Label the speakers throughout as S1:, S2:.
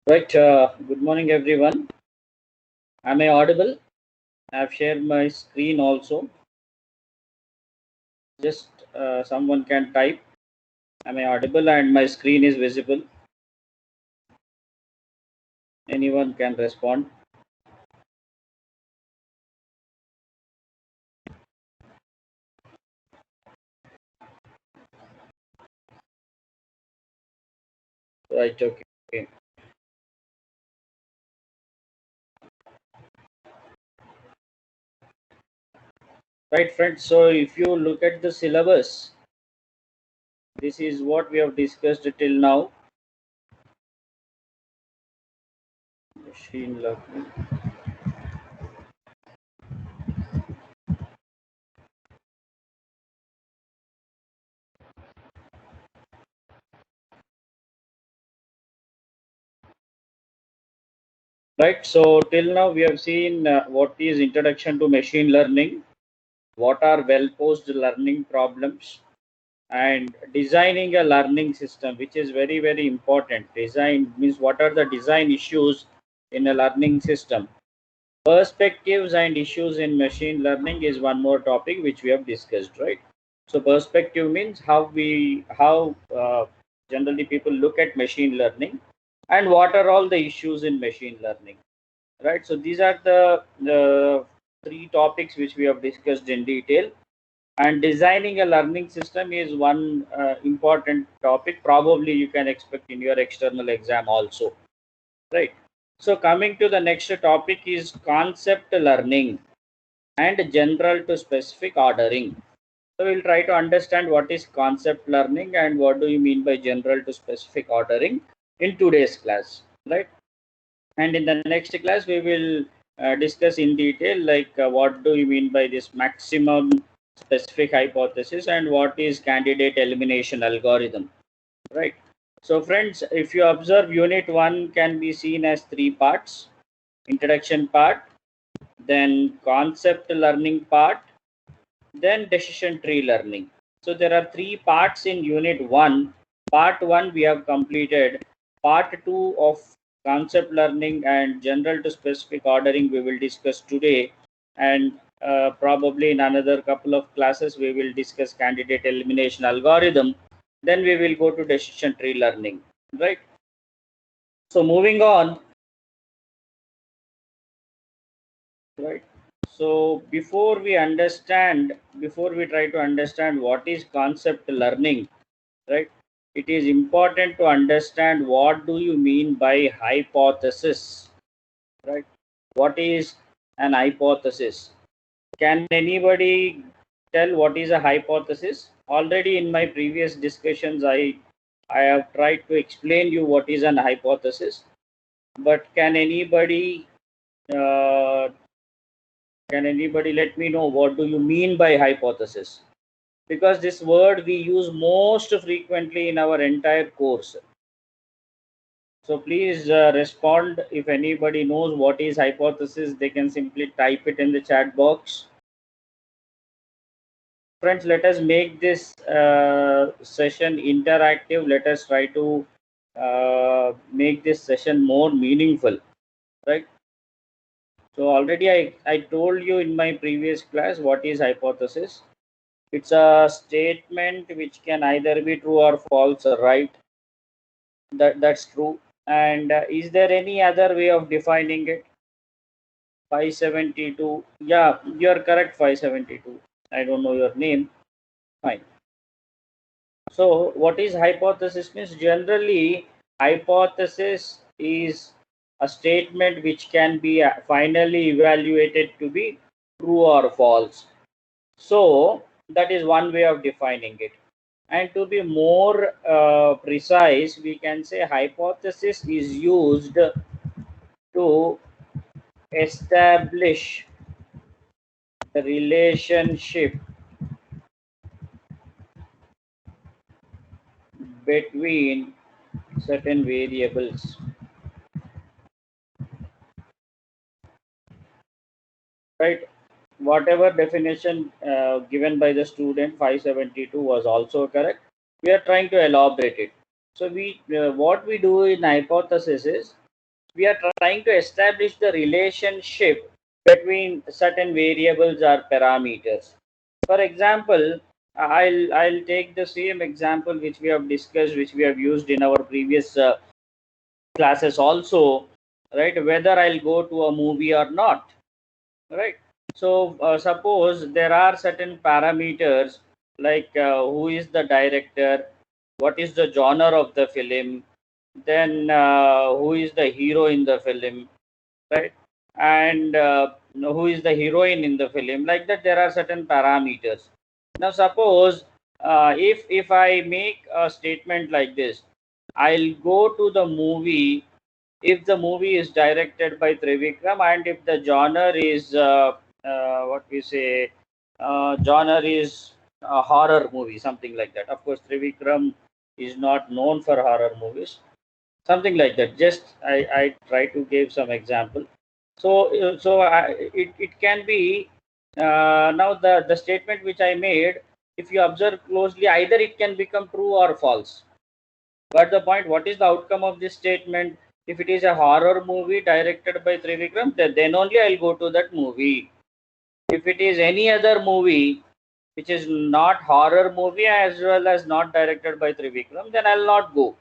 S1: Right, good morning everyone. Am I audible? I've shared my screen also. Just someone can type. Am I audible and my screen is visible? Anyone can respond. Right, okay. Right, friends. So if you look at the syllabus, this is what we have discussed till now. Machine learning. Right. So till now we have seen what is introduction to machine learning, what are well-posed learning problems, and designing a learning system, which is very important. Design means what are the design issues in a learning system. Perspectives and issues in machine learning is one more topic which we have discussed, right? So perspective means how generally people look at machine learning, and what are all the issues in machine learning, right? So these are the three topics which we have discussed in detail, and designing a learning system is one important topic probably you can expect in your external exam also, right? So coming to the next topic is concept learning and general to specific ordering. So we'll try to understand what is concept learning and what do you mean by general to specific ordering in today's class, right? And in the next class we will discuss in detail like what do you mean by this maximum specific hypothesis and what is candidate elimination algorithm, right? So friends, if you observe, unit 1 can be seen as three parts: introduction part, then concept learning part, then decision tree learning. So there are three parts in unit 1. Part 1 we have completed. Part 2 of concept learning and general to specific ordering we will discuss today, and probably in another couple of classes we will discuss candidate elimination algorithm. Then we will go to decision tree learning, right? So moving on, right? So before we try to understand what is concept learning, right, it is important to understand what do you mean by hypothesis, right? What is an hypothesis? Can anybody tell what is a hypothesis? Already in my previous discussions I have tried to explain you what is an hypothesis, but uh, can anybody let me know what do you mean by hypothesis? Because this word we use most frequently in our entire course. So please respond. If anybody knows what is hypothesis, they can simply type it in the chat box. Friends, let us make this session interactive. Let us try to make this session more meaningful, right? So already I told you in my previous class what is hypothesis. It's a statement which can either be true or false, right? That's true. And is there any other way of defining it? 572. Yeah, you're correct. 572. I don't know your name. Fine. So, what is hypothesis means? Generally, hypothesis is a statement which can be finally evaluated to be true or false. So, that is one way of defining it. And to be more precise, we can say hypothesis is used to establish the relationship between certain variables, right? Whatever definition given by the student 572 was also correct. We are trying to elaborate it. So we what we do in hypothesis is we are trying to establish the relationship between certain variables or parameters. For example, I'll take the same example which we have discussed, which we have used in our previous classes also, right? Whether I'll go to a movie or not, right? So suppose there are certain parameters like who is the director, what is the genre of the film, then who is the hero in the film, right? And who is the heroine in the film, like that there are certain parameters. Now suppose if I make a statement like this, I'll go to the movie if the movie is directed by Trivikram and if the genre is what we say genre is a horror movie, something like that. Of course, Trivikram is not known for horror movies, something like that. Just I try to give some example. So it can be now the statement which I made. If you observe closely, either it can become true or false. But the point, what is the outcome of this statement? If it is a horror movie directed by Trivikram, then only I'll go to that movie. If it is any other movie which is not horror movie as well as not directed by Trivikram, then I'll not go.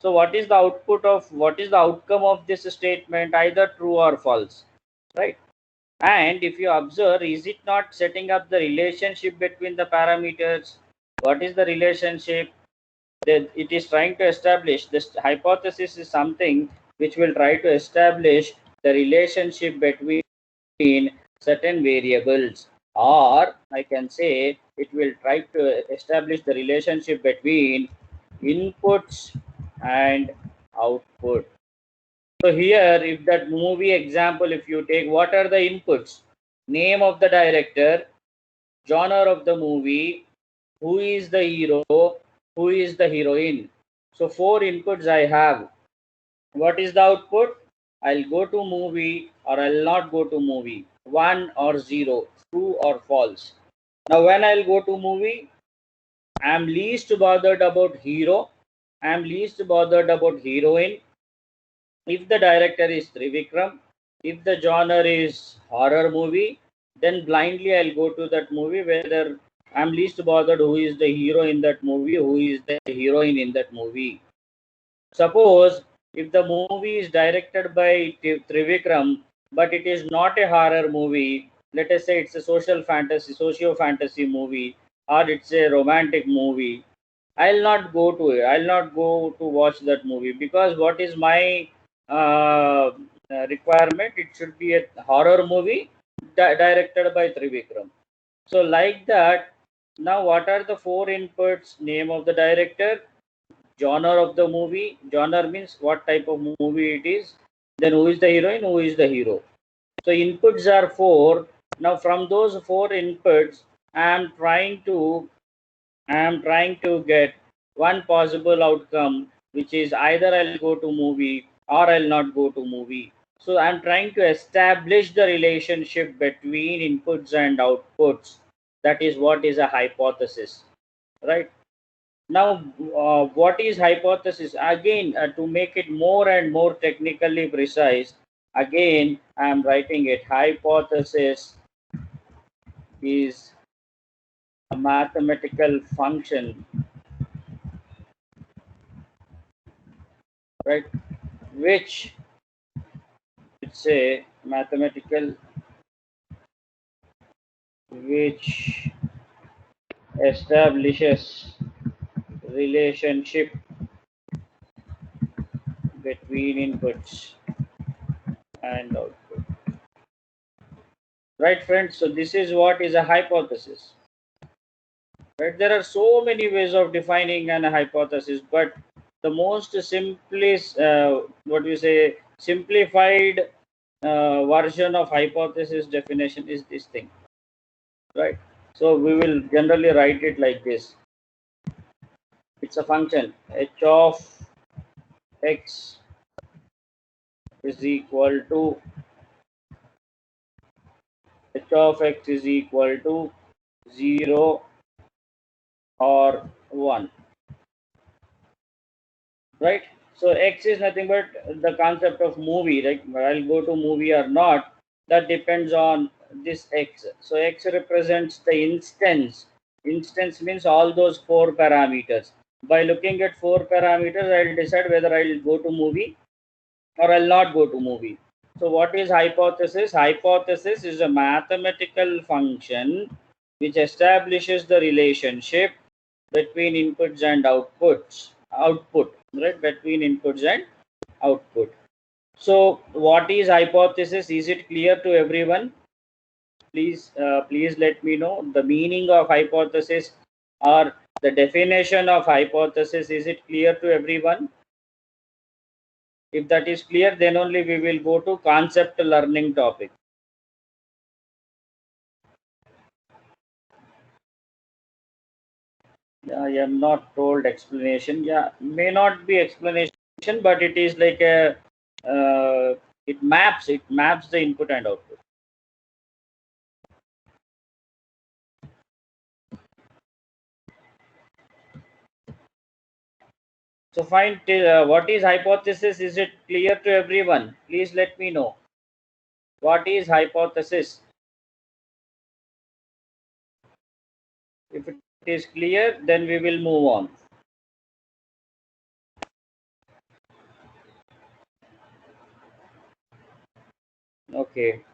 S1: So what is the output of what is the outcome of this statement? Either true or false, right? And if you observe, is it not setting up the relationship between the parameters? What is the relationship? That it is trying to establish. This hypothesis is something which will try to establish the relationship between certain variables, or I can say it will try to establish the relationship between inputs and output. So here, if that movie example, if you take, what are the inputs? Name of the director, genre of the movie, who is the hero, who is the heroine. So four inputs I have. What is the output? I'll go to movie or I'll not go to movie. 1 or 0, true or false. Now when I'll go to movie, I'm least bothered about hero. I'm least bothered about heroine. If the director is Trivikram, if the genre is horror movie, then blindly I'll go to that movie, whether I'm least bothered who is the hero in that movie, who is the heroine in that movie. Suppose if the movie is directed by Trivikram, but it is not a horror movie, let us say it's a social fantasy, socio fantasy movie, or it's a romantic movie, I'll not go to it. I'll not go to watch that movie because what is my requirement? It should be a horror movie directed by Trivikram. So, like that, now what are the four inputs? Name of the director, genre of the movie. Genre means what type of movie it is. Then who is the heroine, who is the hero. So inputs are four. Now from those four inputs, I am trying to get one possible outcome, which is either I'll go to movie or I'll not go to movie. So I'm trying to establish the relationship between inputs and outputs. That is what is a hypothesis, right? Now, what is hypothesis? Again, to make it more and more technically precise, again, I am writing it. Hypothesis is a mathematical function, right? Which it's a mathematical which establishes relationship between inputs and output. Right, friends? So this is what is a hypothesis. Right? There are so many ways of defining an hypothesis, but the most simplest, what we say, simplified version of hypothesis definition is this thing, right? So we will generally write it like this. It's a function h of x is equal to h of x is equal to 0 or 1, right? So X is nothing but the concept of movie, like I'll go to movie or not, that depends on this X. So X represents the instance. Instance means all those four parameters. By looking at four parameters, I'll decide whether I'll go to movie or I'll not go to movie. So what is hypothesis? Hypothesis is a mathematical function which establishes the relationship between inputs and outputs. Output, right? Between inputs and output. So what is hypothesis? Is it clear to everyone? Please let me know the meaning of hypothesis or the definition of hypothesis. Is it clear to everyone? If that is clear, then only we will go to concept learning topic. Yeah, I am not told explanation. Yeah, may not be explanation, but it is like a it maps the input and output. So fine. What is hypothesis? Is it clear to everyone? Please let me know. What is hypothesis? If it is clear, then we will move on. Okay.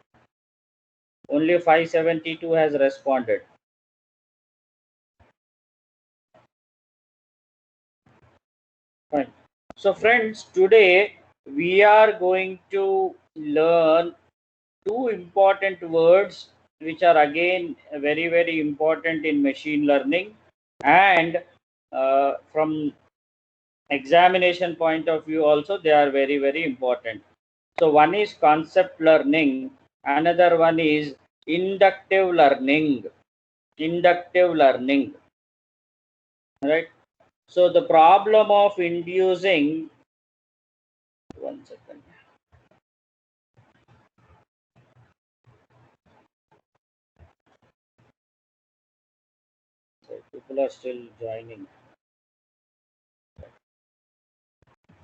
S1: Only 572 has responded. Fine. So friends, today we are going to learn two important words which are again very important in machine learning, and from examination point of view also they are very important. So one is concept learning, another one is inductive learning. Inductive learning, right? So the problem of inducing, one second. So people are still joining.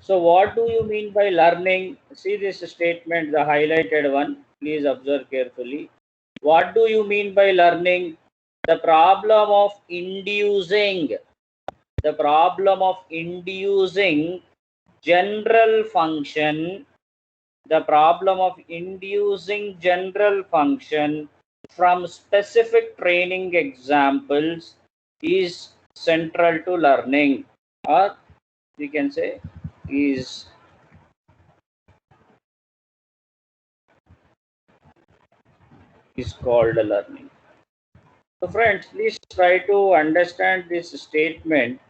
S1: So what do you mean by learning? See this statement, the highlighted one. Please observe carefully. What do you mean by learning? The problem of inducing. The problem of inducing general function. The problem of inducing general function from specific training examples is central to learning, or we can say is called learning. So friends, please try to understand this statement.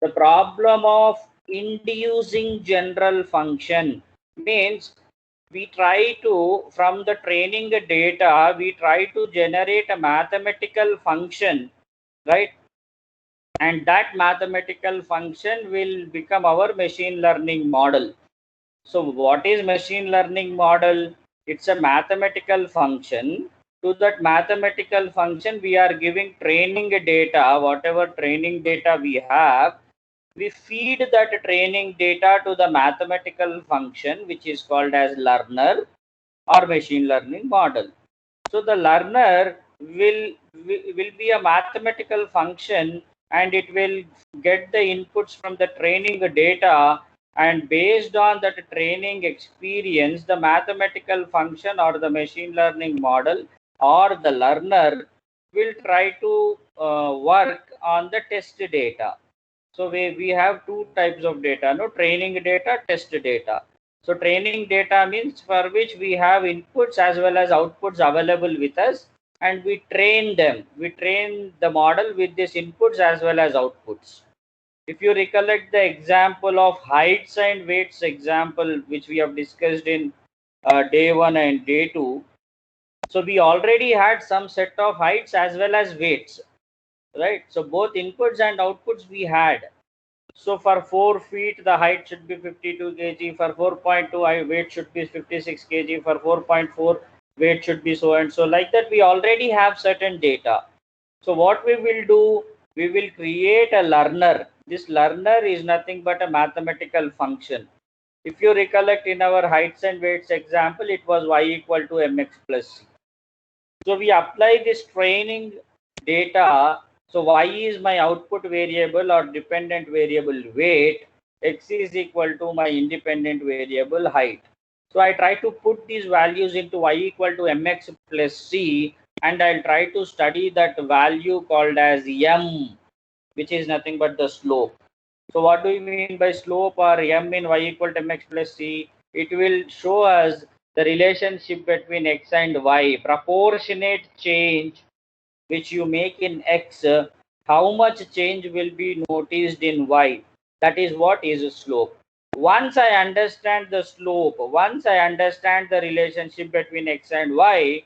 S1: The problem of inducing general function means we try to, from the training data, we try to generate a mathematical function, right? And that mathematical function will become our machine learning model. So what is machine learning model? It's a mathematical function. To that mathematical function, we are giving training data, whatever training data we have, we feed that training data to the mathematical function, which is called as learner or machine learning model. So the learner will be a mathematical function, and it will get the inputs from the training data, and based on that training experience, the mathematical function or the machine learning model or the learner will try to work on the test data. So we have two types of data, no, training data, test data. So training data means for which we have inputs as well as outputs available with us, and we train them. We train the model with these inputs as well as outputs. If you recollect the example of heights and weights example, which we have discussed in day one and day two, so we already had some set of heights as well as weights, right? So both inputs and outputs we had. So for 4 feet, the height should be 52 kg. For 4.2, weight should be 56 kg. For 4.4, weight should be so and so. Like that, we already have certain data. So what we will do, we will create a learner. This learner is nothing but a mathematical function. If you recollect in our heights and weights example, it was y equal to mx plus c. So we apply this training data. So y is my output variable or dependent variable weight. X is equal to my independent variable height. So I try to put these values into y equal to mx plus c, and I'll try to study that value called as m, which is nothing but the slope. So what do you mean by slope or m in y equal to mx plus c? It will show us the relationship between x and y, proportionate change which you make in x, how much change will be noticed in y. That is what is slope. Once I understand the slope, once I understand the relationship between x and y,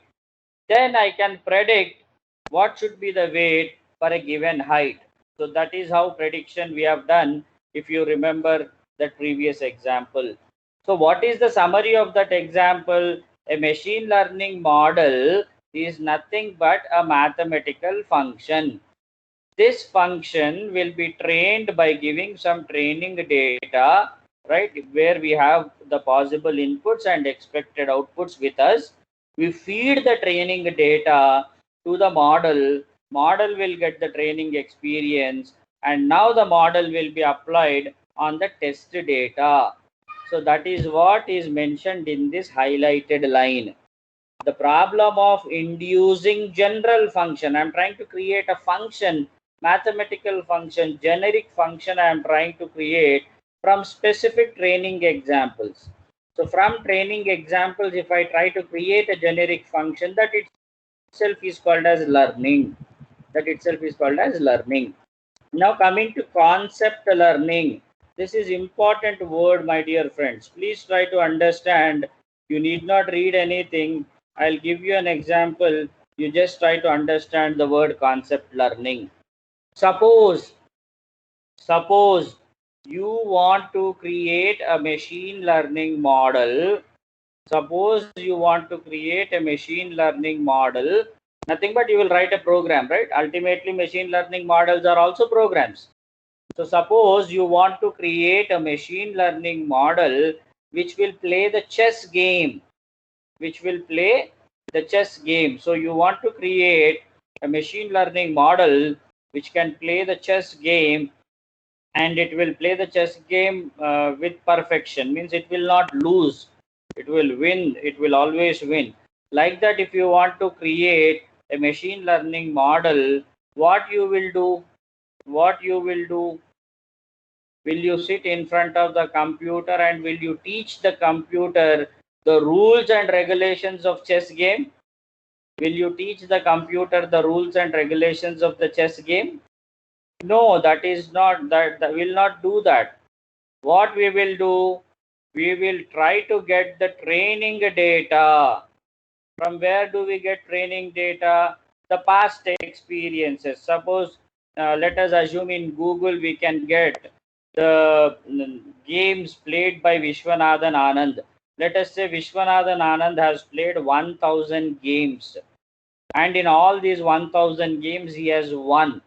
S1: then I can predict what should be the weight for a given height. So that is how prediction we have done, if you remember that previous example. So what is the summary of that example? A machine learning model is nothing but a mathematical function. This function will be trained by giving some training data, right, where we have the possible inputs and expected outputs with us. We feed the training data to the model will get the training experience, and now the model will be applied on the test data. So that is what is mentioned in this highlighted line. The problem of inducing general function. I'm trying to create a function, mathematical function, generic function I am trying to create from specific training examples. So from training examples, if I try to create a generic function, that itself is called as learning. That itself is called as learning. Now coming to concept learning. This is important word, my dear friends. Please try to understand. You need not read anything. I'll give you an example. You just try to understand the word concept learning. Suppose you want to create a machine learning model. Suppose you want to create a machine learning model. Nothing but you will write a program, right? Ultimately, machine learning models are also programs. So suppose you want to create a machine learning model which will play the chess game, So you want to create a machine learning model which can play the chess game, and it will play the chess game with perfection. Means it will not lose. It will win. It will always win. Like that, if you want to create a machine learning model, what you will do? What you will do? Will you sit in front of the computer and will you teach the computer the rules and regulations of chess game? Will you teach the computer the rules and regulations of the chess game? No, that is not that will not do that. What we will do, we will try to get the training data. From where do we get training data? The past experiences. Suppose let us assume in Google we can get the games played by Vishwanathan Anand. Let us say Vishwanathan Anand has played 1000 games, and in all these 1000 games he has won,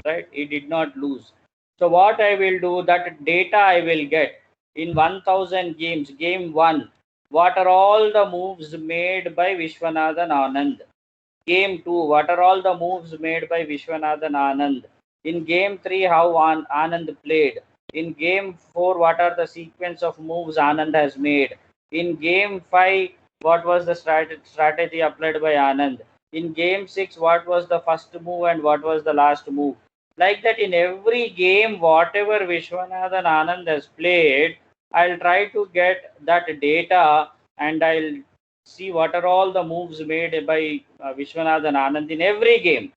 S1: right? He did not lose. So what I will do, that data I will get in 1000 games, game 1, what are all the moves made by Vishwanathan Anand? Game 2, what are all the moves made by Vishwanathan Anand? In game 3, how Anand played? In game 4, what are the sequence of moves Anand has made? In game 5, what was the strategy applied by Anand? In game 6, what was the first move and what was the last move? Like that, in every game, whatever Vishwanathan Anand has played, I'll try to get that data, and I'll see what are all the moves made by Vishwanathan Anand in every game.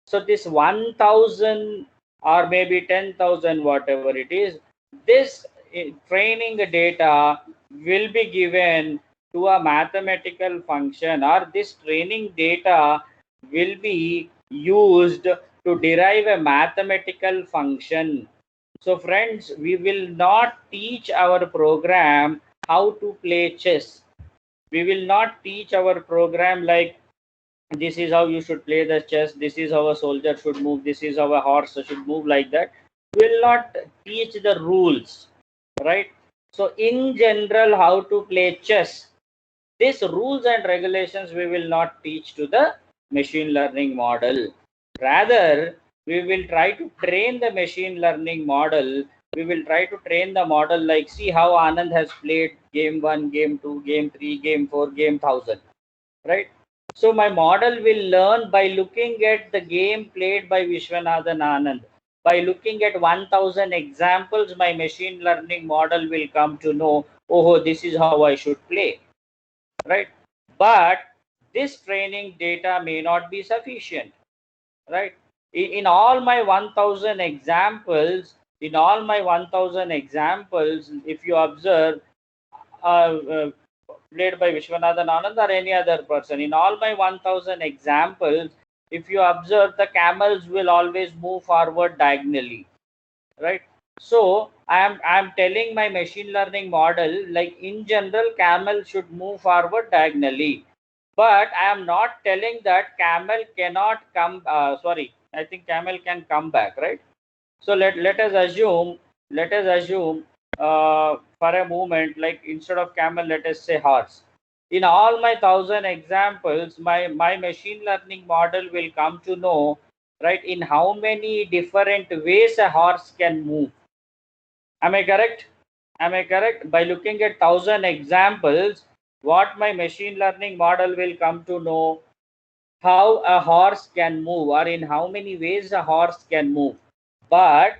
S1: So this 1000 or maybe 10,000, whatever it is, this training data will be given to a mathematical function, or this training data will be used to derive a mathematical function. So friends, we will not teach our program how to play chess. We will not teach our program like this is how you should play the chess, this is how a soldier should move, this is how a horse should move, like that. We will not teach the rules, right? So in general, how to play chess. These rules and regulations we will not teach to the machine learning model. Rather, we will try to train the machine learning model. We will try to train the model like, see how Anand has played game 1, game 2, game 3, game 4, game 1000, right? So my model will learn by looking at the game played by Vishwanathan Anand. By looking at 1000 examples, my machine learning model will come to know, oh, this is how I should play, right? But this training data may not be sufficient, right? In all my 1000 examples, if you observe, uh, played by Vishwanathan Anand or any other person, in all my 1000 examples, if you observe, the camels will always move forward diagonally, right? So I'm telling my machine learning model, like in general camel should move forward diagonally, but I am not telling that camel cannot come, sorry, I think camel can come back, right? So let us assume for a moment, like instead of camel, let us say horse. In all my 1000 examples, my machine learning model will come to know, right, in how many different ways a horse can move. Am I correct? Am I correct? By looking at 1000 examples, what my machine learning model will come to know, how a horse can move, or in how many ways a horse can move. But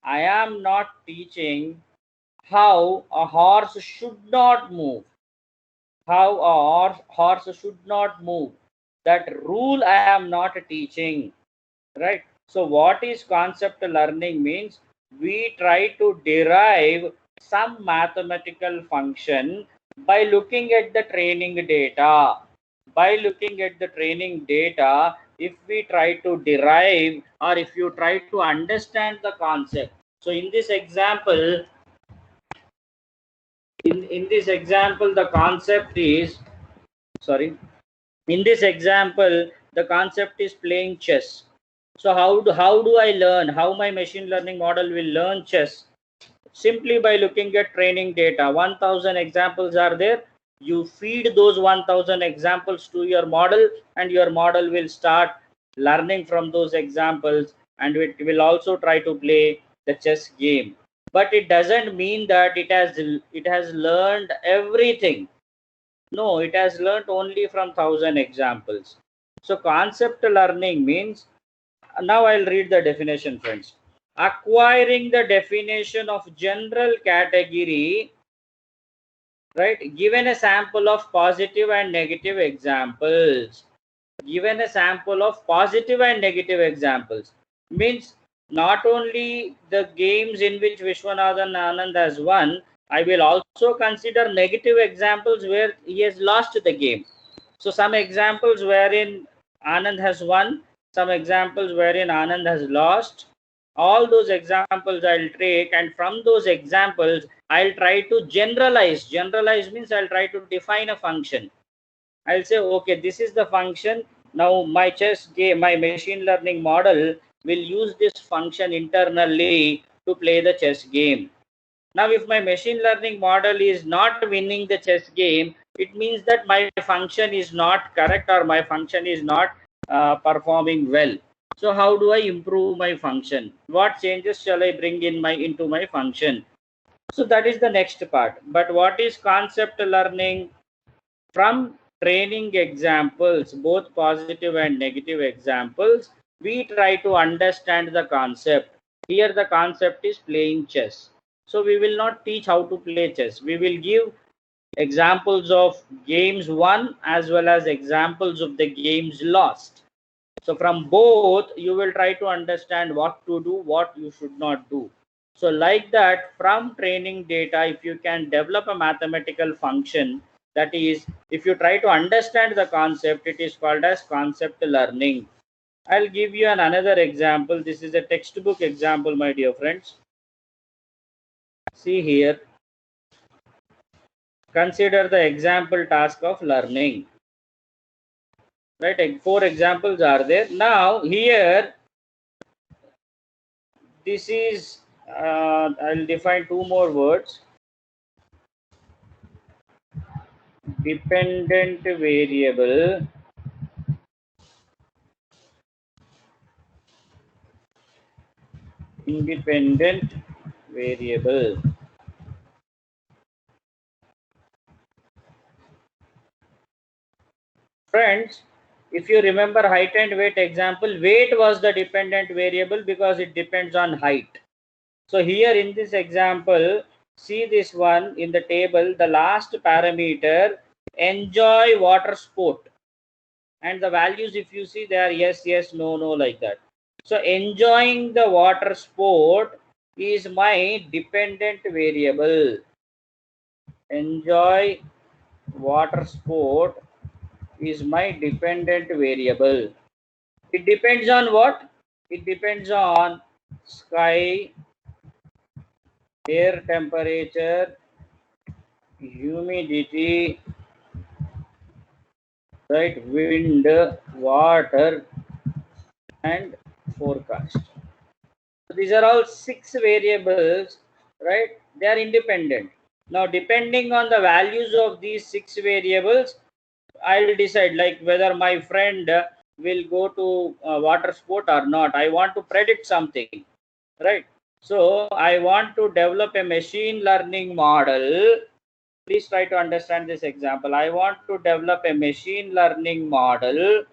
S1: I am not teaching how a horse should not move. How a horse should not move. That rule I am not teaching, right? So what is concept learning means, we try to derive some mathematical function by looking at the training data. By looking at the training data, if we try to derive, or if you try to understand the concept. So in this example, in this example, the concept is, sorry, in this example, the concept is playing chess. So how do I learn, how my machine learning model will learn chess? Simply by looking at training data. 1000 examples are there, you feed those 1000 examples to your model, and your model will start learning from those examples, and it will also try to play the chess game. But it doesn't mean that it has learned everything. No, it has learned only from 1000 examples. So concept learning means, now I'll read the definition, friends. Acquiring the definition of general category, right? Given a sample of positive and negative examples. Given a sample of positive and negative examples. Means not only the games in which Vishwanathan Anand has won, I will also consider negative examples where he has lost the game. So some examples wherein Anand has won, some examples wherein Anand has lost. All those examples I'll take, and from those examples, I'll try to generalize. Generalize means I'll try to define a function. I'll say, okay, this is the function. Now my chess game, my machine learning model will use this function internally to play the chess game. Now, if my machine learning model is not winning the chess game, it means that my function is not correct, or my function is not performing well. So how do I improve my function? What changes shall I bring into my function? So that is the next part. But what is concept learning? From training examples, both positive and negative examples, we try to understand the concept. Here the concept is playing chess. So we will not teach how to play chess. We will give examples of games won as well as examples of the games lost. So from both, you will try to understand what to do, what you should not do. So like that, from training data, if you can develop a mathematical function, that is, if you try to understand the concept, it is called as concept learning. I'll give you another example. This is a textbook example, my dear friends. See here. Consider the example task of learning. Right? 4 examples are there. Now here, this is, I'll define 2 more words. dependent variable independent variable. Friends, if you remember height and weight example, weight was the dependent variable because it depends on height. So here in this example, see this one in the table, the last parameter, enjoy water sport. And the values, if you see, they are yes, yes, no, no, like that. So enjoying the water sport is my dependent variable. Enjoy water sport is my dependent variable. It depends on what? It depends on sky, air temperature, humidity, right, wind, water, and forecast. So these are all 6 variables, right? They are independent. Now, depending on the values of these 6 variables, I will decide like whether my friend will go to water sport or not. I want to predict something, right? So I want to develop a machine learning model. Please try to understand this example. I want to develop a machine learning model.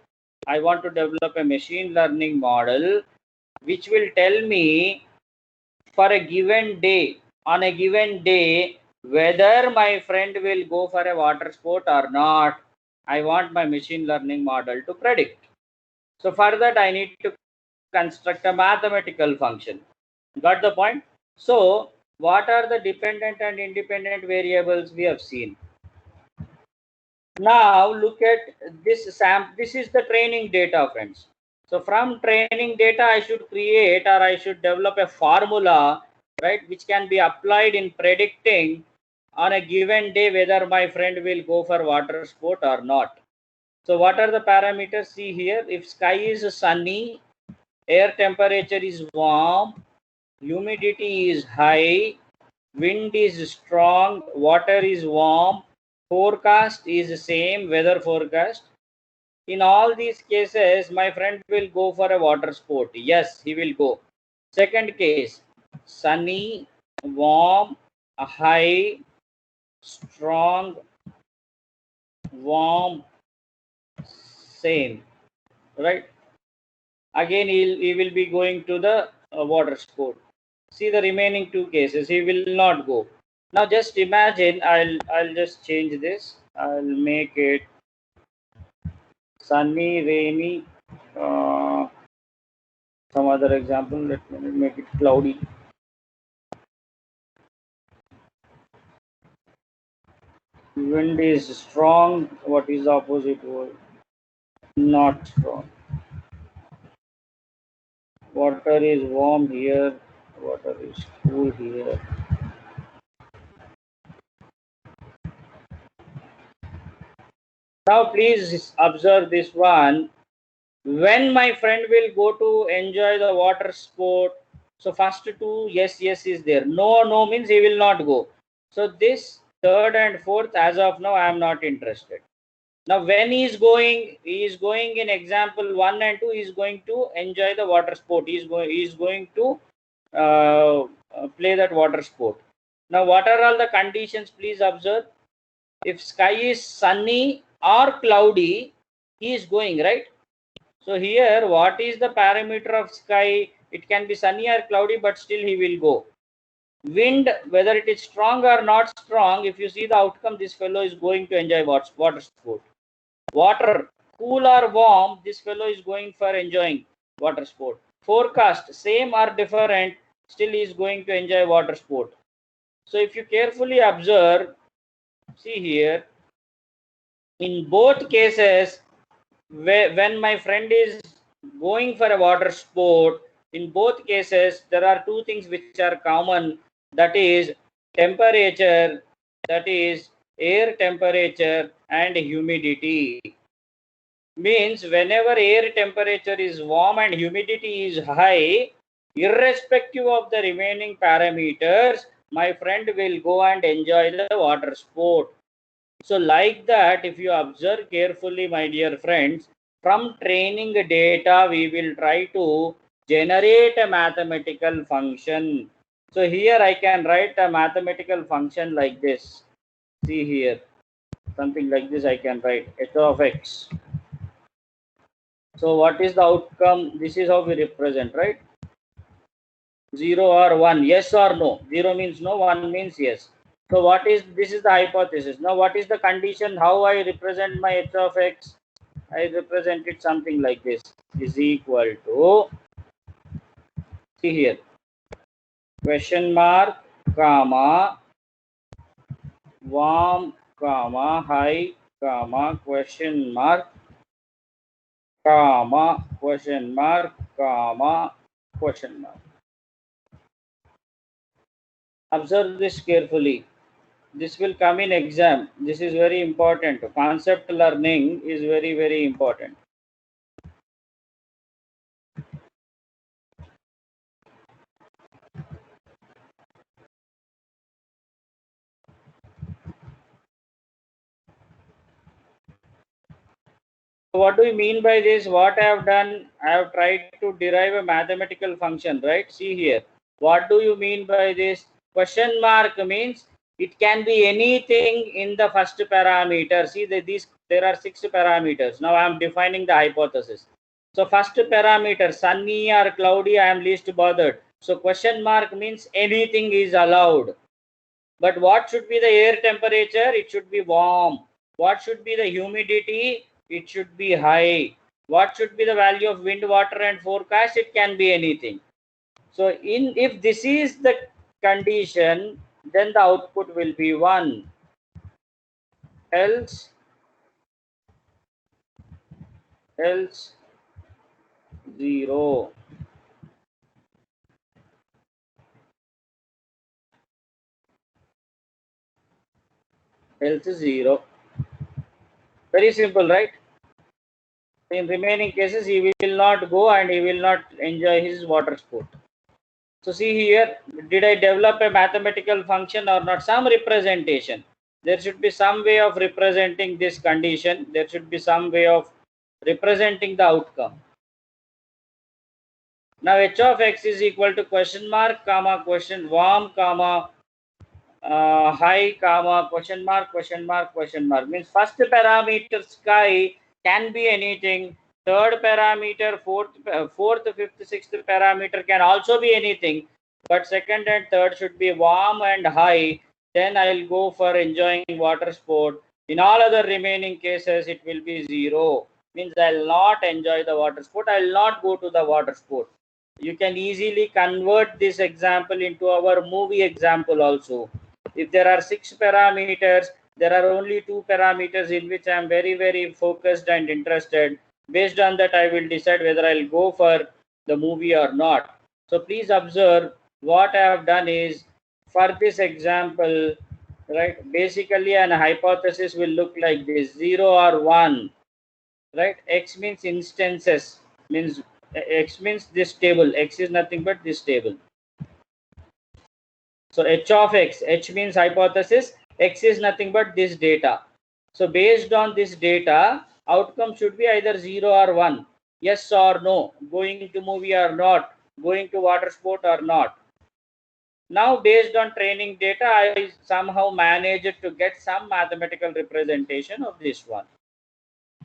S1: I want to develop a machine learning model which will tell me for a given day, on a given day, whether my friend will go for a water sport or not. I want my machine learning model to predict. So for that, I need to construct a mathematical function. Got the point? So what are the dependent and independent variables we have seen? Now look at this this is the training data, friends. So from training data, I should create or I should develop a formula, right, which can be applied in predicting on a given day whether my friend will go for water sport or not. So what are the parameters? See here, if sky is sunny, air temperature is warm, humidity is high, wind is strong, water is warm, forecast is same, weather forecast. In all these cases, my friend will go for a water sport. Yes, he will go. Second case, sunny, warm, high, strong, warm, same, right? Again, he will be going to the water sport. See the remaining 2 cases, he will not go. Now just imagine, I'll just change this. I'll make it sunny, rainy, some other example. Let me make it cloudy. Wind is strong. What is the opposite word? Not strong. Water is warm here. Water is cool here. Now please observe this one. When my friend will go to enjoy the water sport, so first 2 yes, yes is there. No, no means he will not go. So this third and fourth, as of now, I am not interested. Now when he is going in example 1 and 2, he is going to enjoy the water sport. He is going to play that water sport. Now what are all the conditions? Please observe. If sky is sunny or cloudy, he is going, right? So here, what is the parameter of sky? It can be sunny or cloudy, but still he will go. Wind, whether it is strong or not strong, if you see the outcome, this fellow is going to enjoy water sport. Water, cool or warm, this fellow is going for enjoying water sport. Forecast, same or different, still he is going to enjoy water sport. So if you carefully observe, see here, in both cases, when my friend is going for a water sport, in both cases there are 2 things which are common, that is temperature, that is air temperature and humidity. Means whenever air temperature is warm and humidity is high, irrespective of the remaining parameters, my friend will go and enjoy the water sport. So like that, if you observe carefully, my dear friends, from training data, we will try to generate a mathematical function. So here I can write a mathematical function like this. See here, something like this I can write, h of x. So what is the outcome? This is how we represent, right? 0 or 1, yes or no. 0 means no, 1 means yes. So what is, this is the hypothesis. Now what is the condition? How I represent my h of x? I represent it something like this, is equal to, see here, question mark, comma, warm, comma, high, comma, question mark, comma, question mark, comma, question mark. Observe this carefully. This will come in exam. This is very important. Concept learning is very, very important. What do you mean by this? What I have done, I have tried to derive a mathematical function, right? See here. What do you mean by this? Question mark means it can be anything in the first parameter. See that these, there are 6 parameters. Now I am defining the hypothesis. So first parameter, sunny or cloudy, I am least bothered. So question mark means anything is allowed. But what should be the air temperature? It should be warm. What should be the humidity? It should be high. What should be the value of wind, water, and forecast? It can be anything. So, if this is the condition, then the output will be 1. Else 0. Else 0. Very simple, right? In remaining cases, he will not go and he will not enjoy his water sport. So see here, did I develop a mathematical function or not? Some representation. There should be some way of representing this condition. There should be some way of representing the outcome. Now h of x is equal to question mark, comma, question warm, comma, high, comma, question mark, question mark, question mark. Means first parameter sky can be anything. Third parameter, fourth, fifth, sixth parameter can also be anything. But second and third should be warm and high. Then I'll go for enjoying water sport. In all other remaining cases, it will be 0. Means I'll not enjoy the water sport. I'll not go to the water sport. You can easily convert this example into our movie example also. If there are 6 parameters, there are only 2 parameters in which I am very, very focused and interested. Based on that, I will decide whether I'll go for the movie or not. So please observe what I have done is, for this example, right, basically an hypothesis will look like this: 0 or 1, right? X means instances, means x means this table. X is nothing but this table. So h of x, h means hypothesis, x is nothing but this data. So based on this data, outcome should be either 0 or 1, yes or no, going to movie or not, going to water sport or not. Now based on training data, I somehow managed to get some mathematical representation of this one.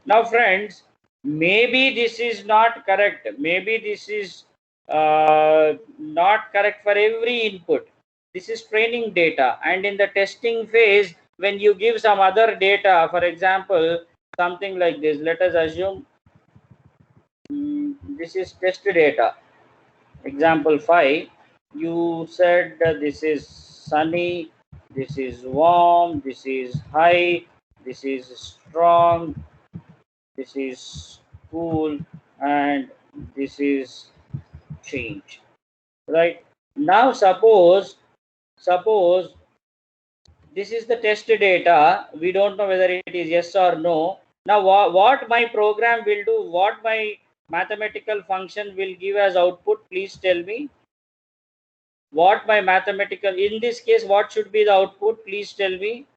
S1: Now friends, maybe this is not correct, maybe this is not correct for every input. This is training data, and in the testing phase, when you give some other data, for example, something like this, let us assume this is test data, example 5. You said this is sunny, this is warm, this is high, this is strong, this is cool, and this is change, right? Now suppose this is the test data, we don't know whether it is yes or no. Now what my program will do, what my mathematical function will give as output, please tell me. What my mathematical, in this case, what should be the output, please tell me.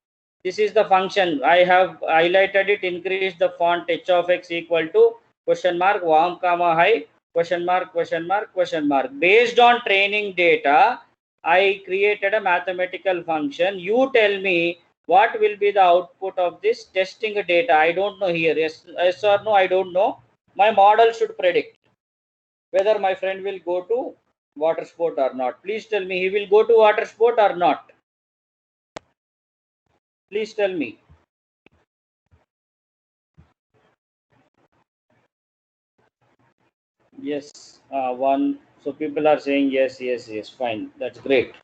S1: This is the function. I have highlighted it. Increase the font h of x equal to question mark warm comma high question mark question mark question mark. Based on training data, I created a mathematical function. You tell me what will be the output of this testing data. I don't know here. Yes or no, I don't know. My model should predict whether my friend will go to water sport or not. Please tell me he will go to water sport or not. Please tell me. Yes, one. So people are saying yes, yes, yes. Fine, that's great.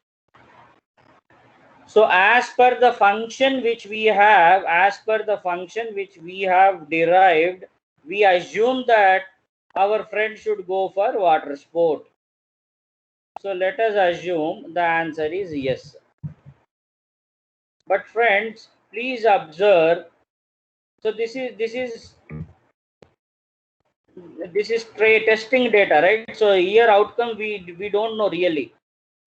S1: So as per the function which we have, as per the function which we have derived, we assume that our friend should go for water sport. So let us assume the answer is yes. But friends, please observe. So this is testing data, right? So here outcome we don't know really,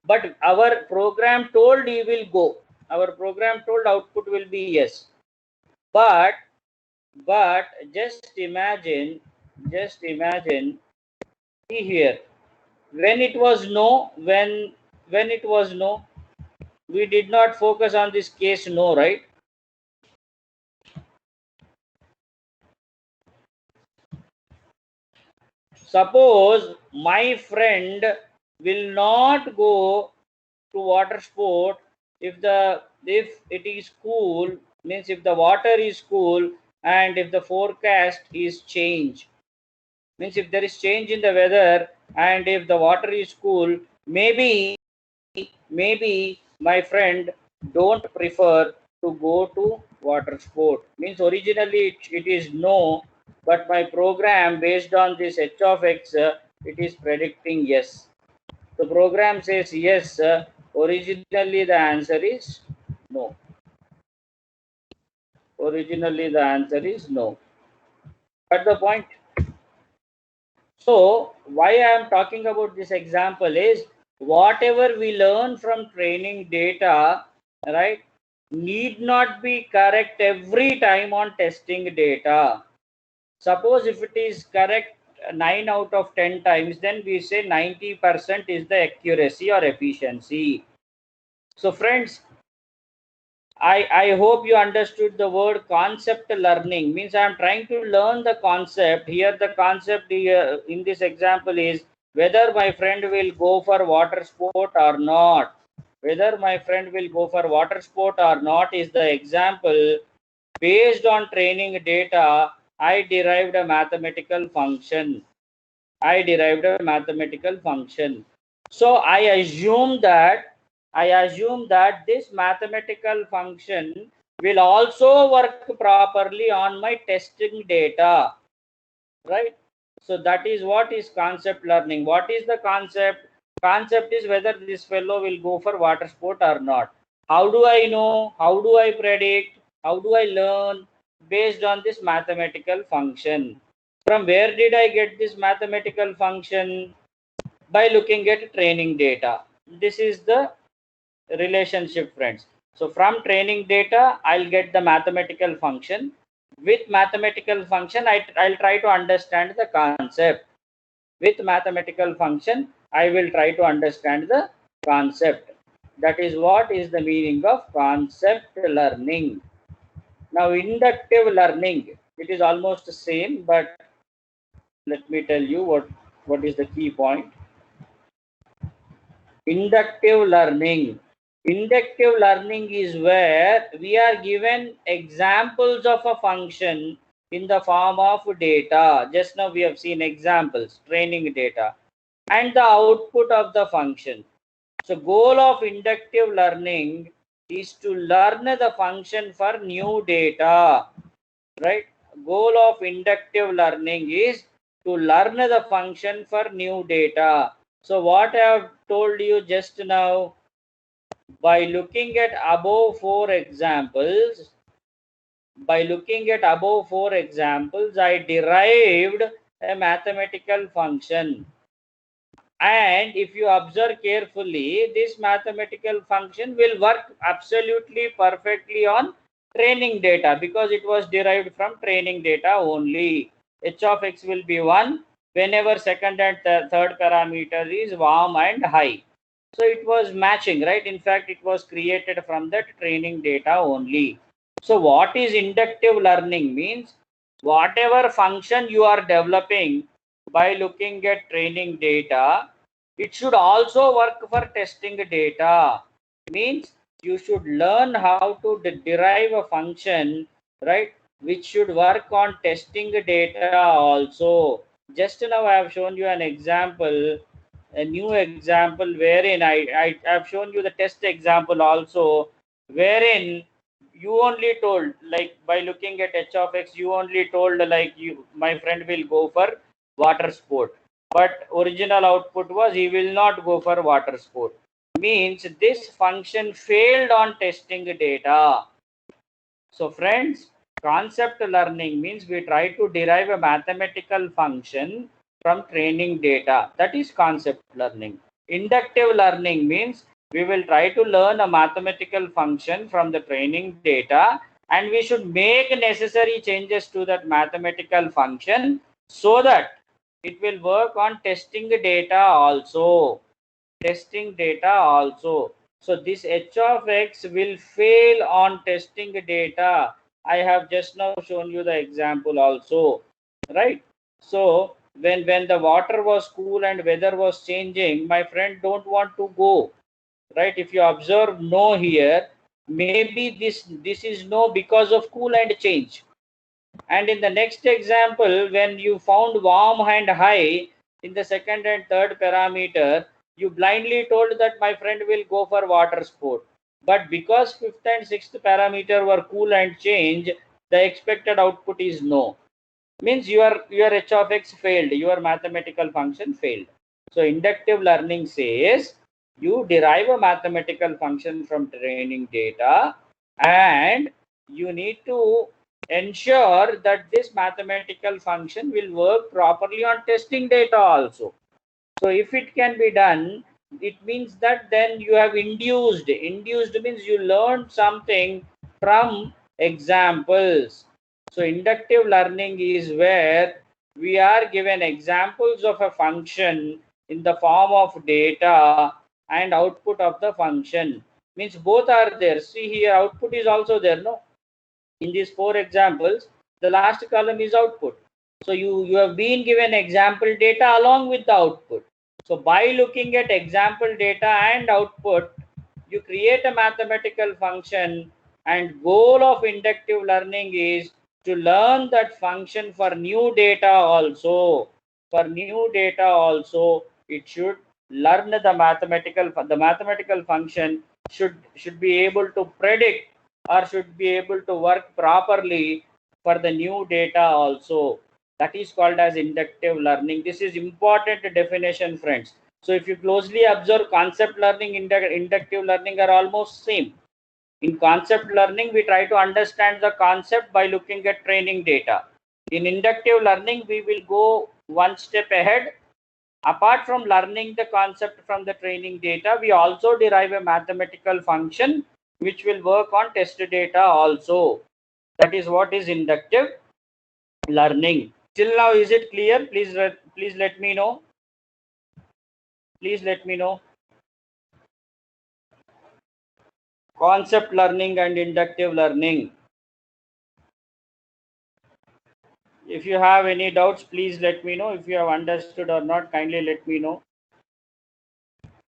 S1: but our program told he will go. Our program told output will be yes. But just imagine see here, when it was no, when it was no, we did not focus on this case no, right? Suppose my friend will not go to water sport if it is cool, means if the water is cool and if the forecast is change, means if there is change in the weather and if the water is cool, maybe my friend don't prefer to go to water sport. Means originally it is no, but my program based on this h of x, it is predicting yes. The program says yes, originally the answer is no. Originally the answer is no. But the point. So why I am talking about this example is, whatever we learn from training data, right, need not be correct every time on testing data. Suppose if it is correct 9 out of 10 times, then we say 90% is the accuracy or efficiency. So friends, I hope you understood the word concept learning. Means I am trying to learn the concept. Here the concept here in this example is whether my friend will go for water sport or not. Whether my friend will go for water sport or not is the example. Based on training data, I derived a mathematical function. So I assume that this mathematical function will also work properly on my testing data, right? So that is what is concept learning. What is the concept? Concept is whether this fellow will go for water sport or not. How do I know? How do I predict? How do I learn? Based on this mathematical function. From where did I get this mathematical function? By looking at training data. This is the relationship, friends. So from training data, I'll get the mathematical function. With mathematical function, I'll try to understand the concept. With mathematical function, I will try to understand the concept. That is what is the meaning of concept learning. Now, inductive learning, it is almost the same, but let me tell you what is the key point. Inductive learning. Inductive learning is where we are given examples of a function in the form of data. Just now we have seen examples, training data, and the output of the function. So goal of inductive learning is to learn the function for new data, right? Goal of inductive learning is to learn the function for new data. So what I have told you just now, by looking at above four examples, I derived a mathematical function. And if you observe carefully, this mathematical function will work absolutely perfectly on training data, because it was derived from training data only. H of x will be 1 whenever second and third parameter is warm and high. So it was matching, right? In fact, it was created from that training data only. So what is inductive learning means, whatever function you are developing by looking at training data, it should also work for testing data. Means you should learn how to derive a function, right, which should work on testing data also. Just now I have shown you an example, a new example, wherein I have shown you the test example also, wherein you only told, like by looking at h of x, you only told like you, my friend will go for water sport, but original output was he will not go for water sport. Means this function failed on testing data. So friends, concept learning means we try to derive a mathematical function from training data. That is concept learning. Inductive learning means we will try to learn a mathematical function from the training data, and we should make necessary changes to that mathematical function so that it will work on testing data also. Testing data also. So this h of x will fail on testing data. I have just now shown you the example also, right? So when the water was cool and weather was changing, my friend don't want to go, right? If you observe no here, maybe this is no because of cool and change. And in the next example, when you found warm and high in the second and third parameter, you blindly told that my friend will go for water sport. But because fifth and sixth parameter were cool and change, the expected output is no. Means your h of x failed, your mathematical function failed. So inductive learning says you derive a mathematical function from training data, and you need to ensure that this mathematical function will work properly on testing data also. So if it can be done, it means that then you have induced. Induced means you learned something from examples. So inductive learning is where we are given examples of a function in the form of data and output of the function. Means both are there. See here, output is also there, no? In these four examples, the last column is output. So you have been given example data along with the output. So by looking at example data and output, you create a mathematical function, and goal of inductive learning is to learn that function for new data also. For new data also, it should learn the mathematical function should be able to predict or should be able to work properly for the new data also. That is called as inductive learning. This is important definition, friends. So if you closely observe, concept learning, inductive learning are almost same. In concept learning, we try to understand the concept by looking at training data. In inductive learning, we will go one step ahead. Apart from learning the concept from the training data, we also derive a mathematical function which will work on test data also. That is what is inductive learning. Till now, is it clear? Please let me know. Please let me know. Concept learning and inductive learning. If you have any doubts, please let me know. If you have understood or not, kindly let me know.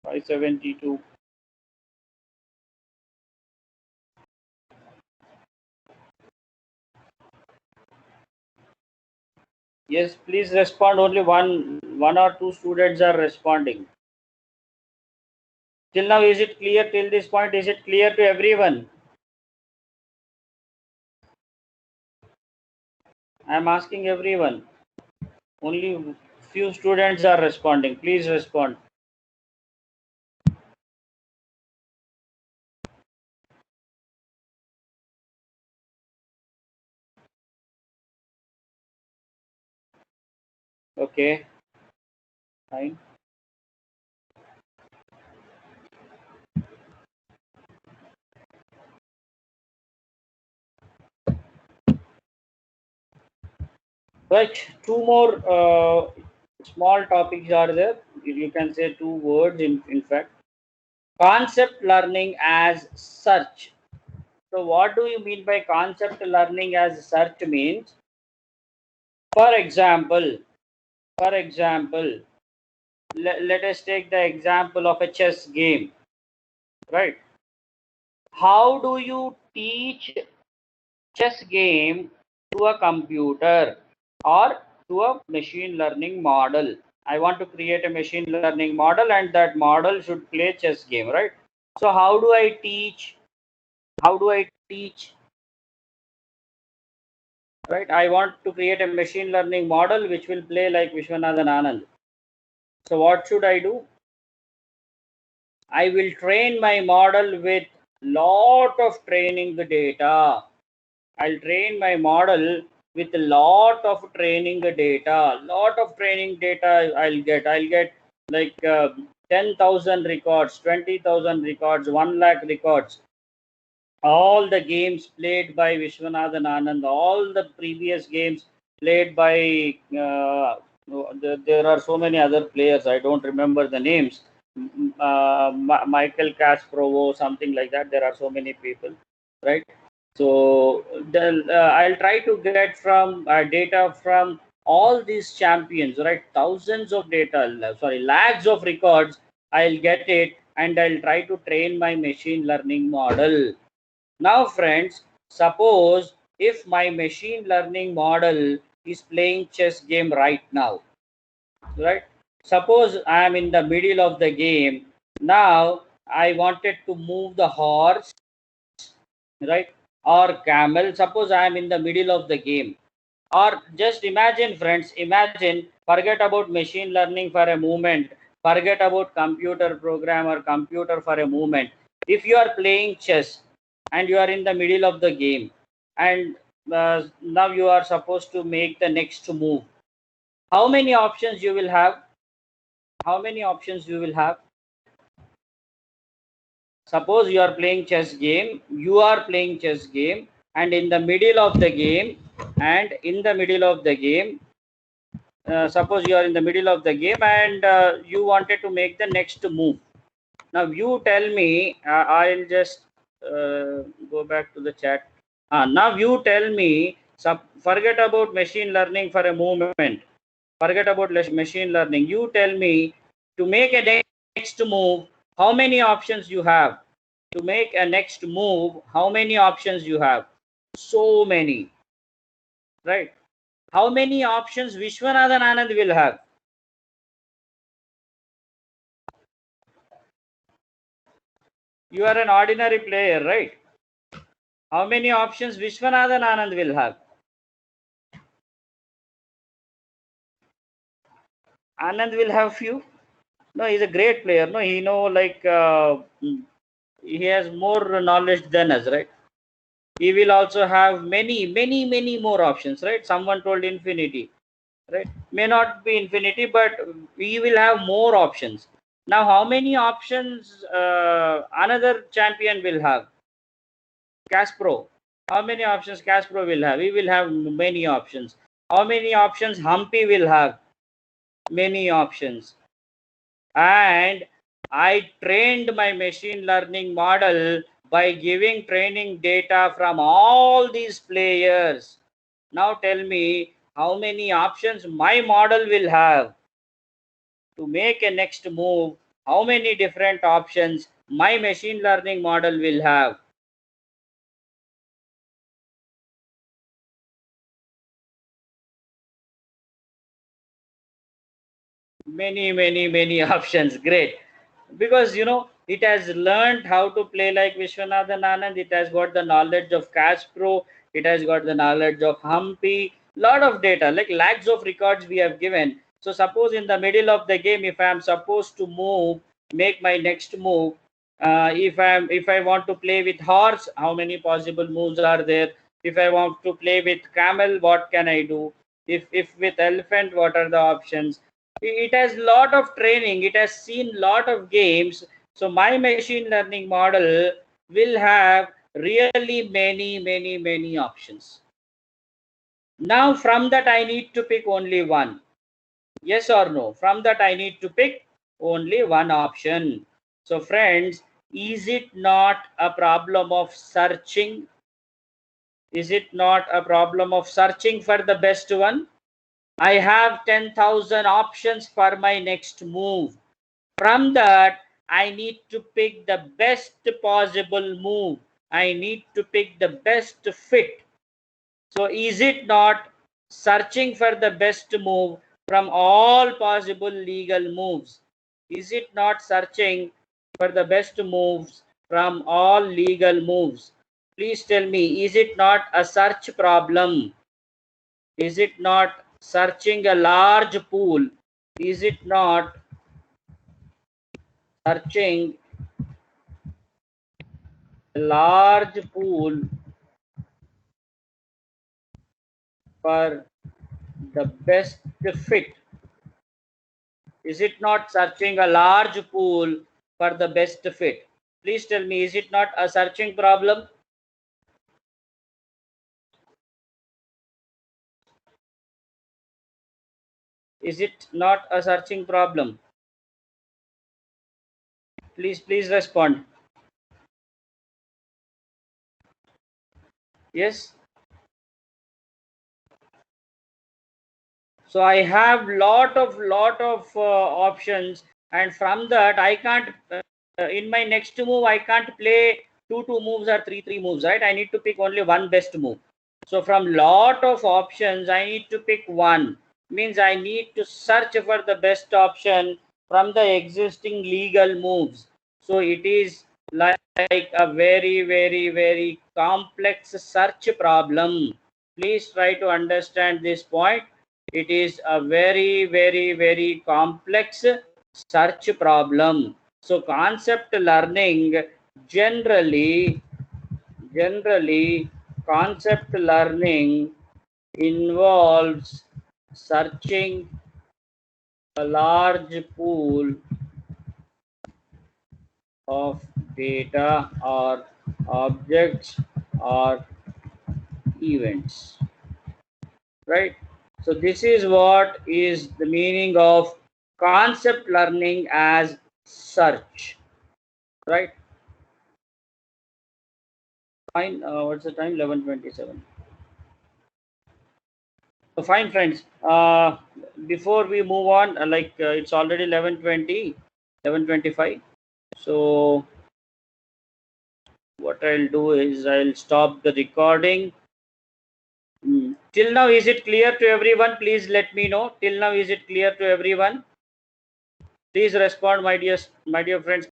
S1: 572. Yes, please respond. Only one or two students are responding. Till now, is it clear? Till this point, is it clear to everyone? I am asking everyone. Only few students are responding. Please respond. Okay, fine. Right, two more small topics are there. You can say two words in fact. Concept learning as search. So what do you mean by concept learning as search means? For example, for example, let us take the example of a chess game, right? How do you teach chess game to a computer or to a machine learning model? I want to create a machine learning model and that model should play chess game, right? So how do I teach? How do I teach? Right? I want to create a machine learning model which will play like Vishwanathan Anand. So what should I do? I will train my model with lot of training data. I'll train my model with a lot of training data. Lot of training data I'll get like 10,000 records, 20,000 records, 1 lakh records. All the games played by Vishwanathan Anand, all the previous games played by there are so many other players. I don't remember the names. Michael Kasparov, something like that. There are so many people, right? So I'll try to get from data from all these champions, right? Thousands of data, sorry, lakhs of records. I'll get it and I'll try to train my machine learning model. Now, friends, suppose if my machine learning model is playing chess game right now, right? Suppose I am in the middle of the game. Now, I wanted to move the horse, right? Or camel. Suppose I am in the middle of the game. Or just imagine, friends, imagine, forget about machine learning for a moment, forget about computer program or computer for a moment. If you are playing chess and you are in the middle of the game and now you are supposed to make the next move, how many options you will have? How many options you will have? Suppose you are playing chess game, you are playing chess game, and in the middle of the game, and in the middle of the game, suppose you are in the middle of the game and you wanted to make the next move. Now you tell me, I'll just go back to the chat. Now you tell me, forget about machine learning for a moment. Forget about machine learning. You tell me to make a next move, how many options you have? To make a next move, how many options you have? So many, right? How many options Vishwanathan Anand will have? You are an ordinary player, right? How many options Vishwanathan Anand will have? Anand will have few. No, he's a great player. No, he know like he has more knowledge than us, right? He will also have many more options, right? Someone told infinity, right? May not be infinity, but we will have more options. Now, how many options another champion will have? Caspro. How many options Caspro will have? He will have many options. How many options Humpy will have? Many options. And I trained my machine learning model by giving training data from all these players. Now tell me how many options my model will have to make a next move. How many different options my machine learning model will have? Many options. Great. Because it has learned how to play like Vishwanathan Anand. It has got the knowledge of Cash Pro. It has got the knowledge of Humpy. Lot of data, like lakhs of records we have given. So suppose in the middle of the game, if I am supposed to move, make my next move, if I want to play with horse, how many possible moves are there? If I want to play with camel, what can I do? If with elephant, what are the options? It has lot of training, it has seen lot of games. So my machine learning model will have really many options. Now from that I need to pick only one. Yes or no? From that I need to pick only one option. So friends, is it not a problem of searching? Is it not a problem of searching for the best one? I have 10,000 options for my next move. From that, I need to pick the best possible move. I need to pick the best fit. So is it not searching for the best move from all possible legal moves? Is it not searching for the best moves from all legal moves? Please tell me, is it not a search problem? Is it not searching a large pool? Is it not searching a large pool for the best fit? Is it not searching a large pool for the best fit? Please tell me, is it not a searching problem? Is it not a searching problem? Please respond. Yes. So I have lot of options, and from that I can't. In my next move, I can't play two moves or three moves, right? I need to pick only one best move. So from lot of options, I need to pick one. Means I need to search for the best option from the existing legal moves. So it is like a very complex search problem. Please try to understand this point. It is a very complex search problem. So concept learning generally concept learning involves searching a large pool of data or objects or events, right? So this is what is the meaning of concept learning as search, right? Fine. What's the time? 11:27. So fine, friends. Before we move on, it's already 11:20, 11:25. So what I'll do is I'll stop the recording. Till now, is it clear to everyone? Please let me know. Till now, is it clear to everyone? Please respond, my dear friends.